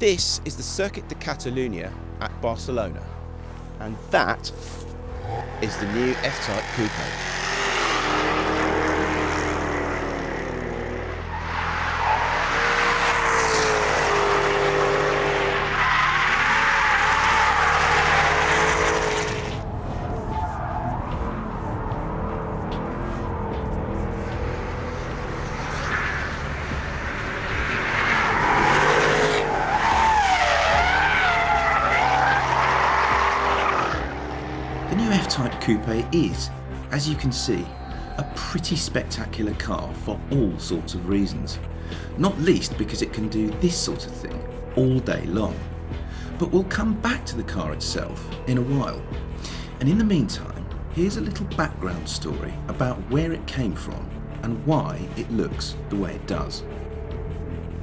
This is the Circuit de Catalunya at Barcelona, and that is the new F-type coupe. The new F-type coupe is, as you can see, a pretty spectacular car for all sorts of reasons, not least because it can do this sort of thing all day long. But we'll come back to the car itself in a while, and in the meantime, here's a little background story about where it came from and why it looks the way it does.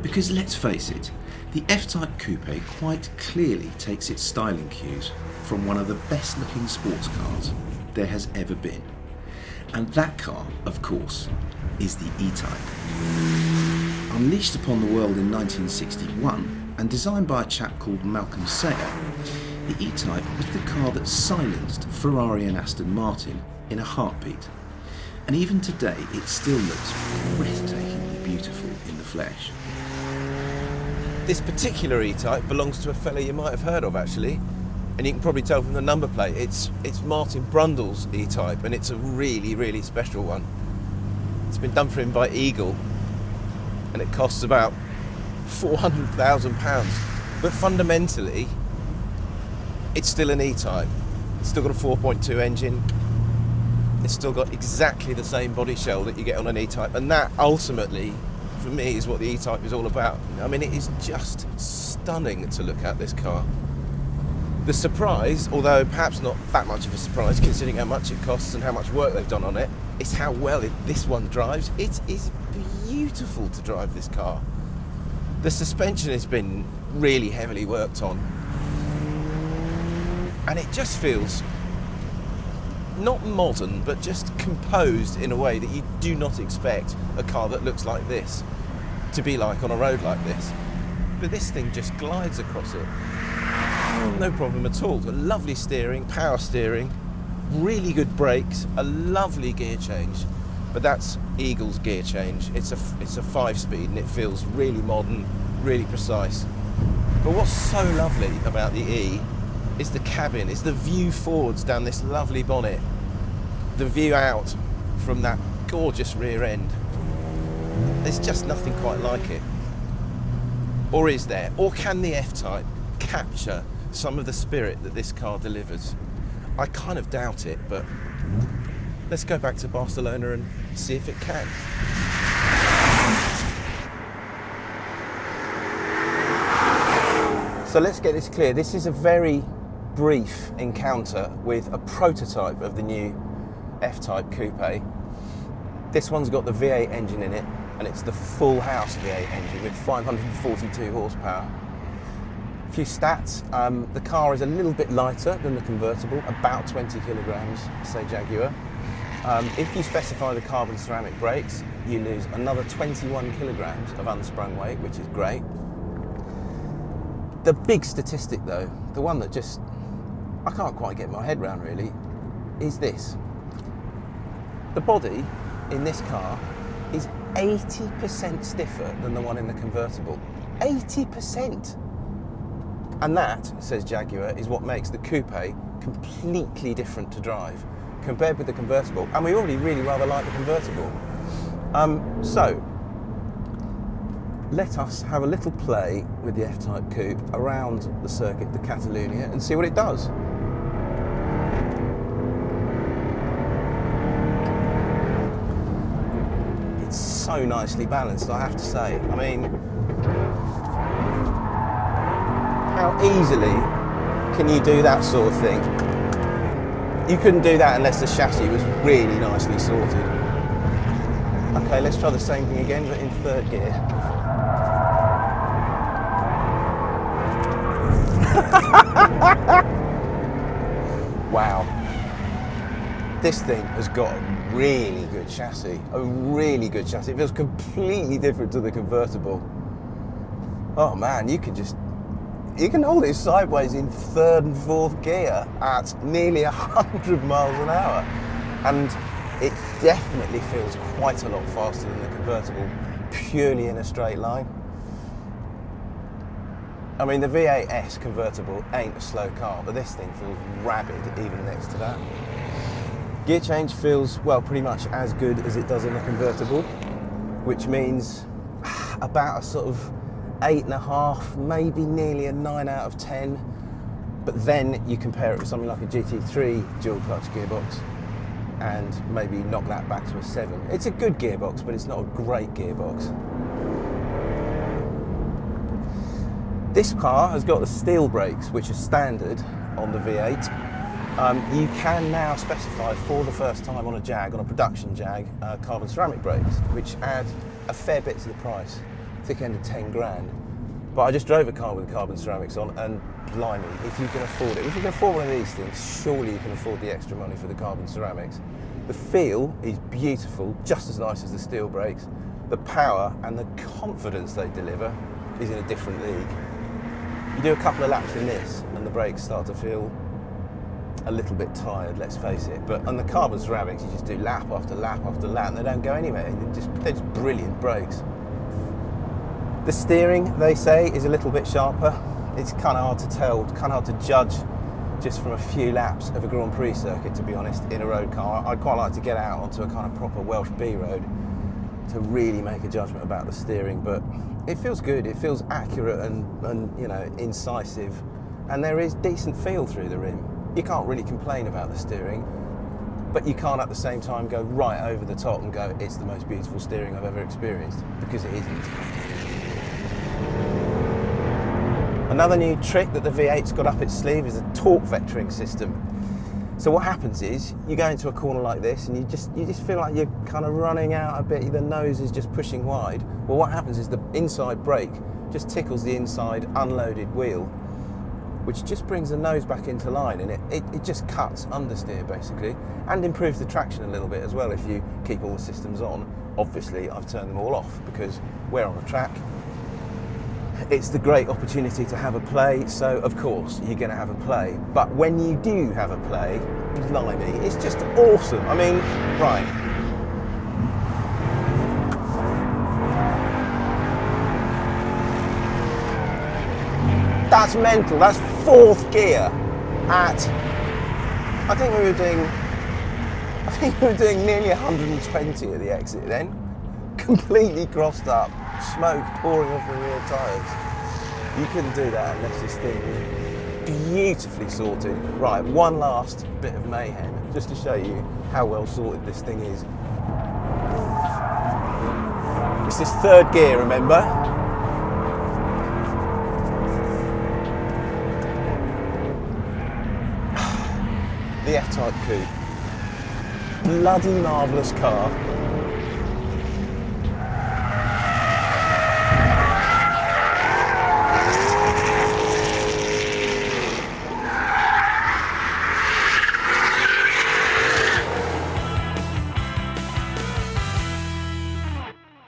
Because let's face it, the F-type coupe quite clearly takes its styling cues from one of the best looking sports cars there has ever been. And that car, of course, is the E-type. Unleashed upon the world in 1961 and designed by a chap called Malcolm Sayer, the E-type was the car that silenced Ferrari and Aston Martin in a heartbeat. And even today it still looks breathtakingly beautiful in the flesh. This particular E-type belongs to a fella you might have heard of actually, and you can probably tell from the number plate. It's Martin Brundle's E-type, and it's a really, really special one. It's been done for him by Eagle, and it costs about £400,000. But fundamentally, it's still an E-type. It's still got a 4.2 engine. It's still got exactly the same body shell that you get on an E-type, and that ultimately, for me, is what the E-type is all about. I mean, it is just stunning to look at, this car. The surprise, although perhaps not that much of a surprise considering how much it costs and how much work they've done on it, is how well this one drives. It is beautiful to drive this car. The suspension has been really heavily worked on, and it just feels not modern, but just composed in a way that you do not expect a car that looks like this to be like on a road like this. But this thing just glides across it. No problem at all. A lovely steering, power steering, really good brakes, a lovely gear change. But that's Eagle's gear change. It's a 5-speed and it feels really modern, really precise. But what's so lovely about the E is the cabin, is the view forwards down this lovely bonnet, the view out from that gorgeous rear end. There's just nothing quite like it. Or is there? Or can the F-type capture some of the spirit that this car delivers? I kind of doubt it, but let's go back to Barcelona and see if it can. So let's get this clear. This is a very brief encounter with a prototype of the new F-type coupe. This one's got the V8 engine in it, and it's the full house V8 engine with 542 horsepower. A few stats, the car is a little bit lighter than the convertible, about 20 kilograms, say Jaguar. If you specify the carbon ceramic brakes, you lose another 21 kilograms of unsprung weight, which is great. The big statistic though, the one that just, I can't quite get my head around really, is this. The body in this car is 80% stiffer than the one in the convertible. 80%! And that, says Jaguar, is what makes the coupe completely different to drive compared with the convertible. And we already really rather like the convertible. So, let us have a little play with the F-type coupe around the Circuit de Catalunya and see what it does. It's so nicely balanced, I have to say. I mean, how easily can you do that sort of thing? You couldn't do that unless the chassis was really nicely sorted. Okay, let's try the same thing again, but in third gear. Wow. This thing has got a really good chassis. A really good chassis. It feels completely different to the convertible. Oh man, you can just You can hold it sideways in third and fourth gear at nearly 100 miles an hour. And it definitely feels quite a lot faster than the convertible, purely in a straight line. I mean, the V8S convertible ain't a slow car, but this thing feels rabid even next to that. Gear change feels, well, pretty much as good as it does in the convertible, which means about a sort of 8.5, maybe nearly a 9 out of 10. But then you compare it with something like a GT3 dual clutch gearbox and maybe knock that back to a 7. It's a good gearbox, but it's not a great gearbox. This car has got the steel brakes, which are standard on the V8. You can now specify for the first time on a Jag, on a production Jag, carbon ceramic brakes, which add a fair bit to the price, thick end of 10 grand. But I just drove a car with the carbon ceramics on, and blimey, if you can afford it, if you can afford one of these things, surely you can afford the extra money for the carbon ceramics. The feel is beautiful, just as nice as the steel brakes. The power and the confidence they deliver is in a different league. You do a couple of laps in this and the brakes start to feel a little bit tired, let's face it. But on the carbon ceramics, you just do lap after lap after lap and they don't go anywhere. They're just brilliant brakes. The steering, they say, is a little bit sharper. It's kind of hard to tell, kind of hard to judge just from a few laps of a Grand Prix circuit, to be honest, in a road car. I'd quite like to get out onto a kind of proper Welsh B road to really make a judgment about the steering, but it feels good. It feels accurate and you know, incisive, and there is decent feel through the rim. You can't really complain about the steering, but you can't at the same time go right over the top and go, it's the most beautiful steering I've ever experienced, because it isn't. Another new trick that the V8's got up its sleeve is a torque vectoring system. So what happens is, you go into a corner like this and you just feel like you're kind of running out a bit, the nose is just pushing wide. Well, what happens is the inside brake just tickles the inside unloaded wheel, which just brings the nose back into line, and it just cuts understeer basically, and improves the traction a little bit as well if you keep all the systems on. Obviously, I've turned them all off because we're on a track. It's the great opportunity to have a play, so of course you're going to have a play. But when you do have a play, blimey, it's just awesome. I mean, right. That's mental. That's fourth gear at, I think we were doing nearly 120 at the exit then. Completely crossed up. Smoke pouring off the rear tyres. You couldn't do that unless this thing was beautifully sorted. Right, one last bit of mayhem, just to show you how well sorted this thing is. It's this third gear, remember? The F-type coupe. Bloody marvellous car.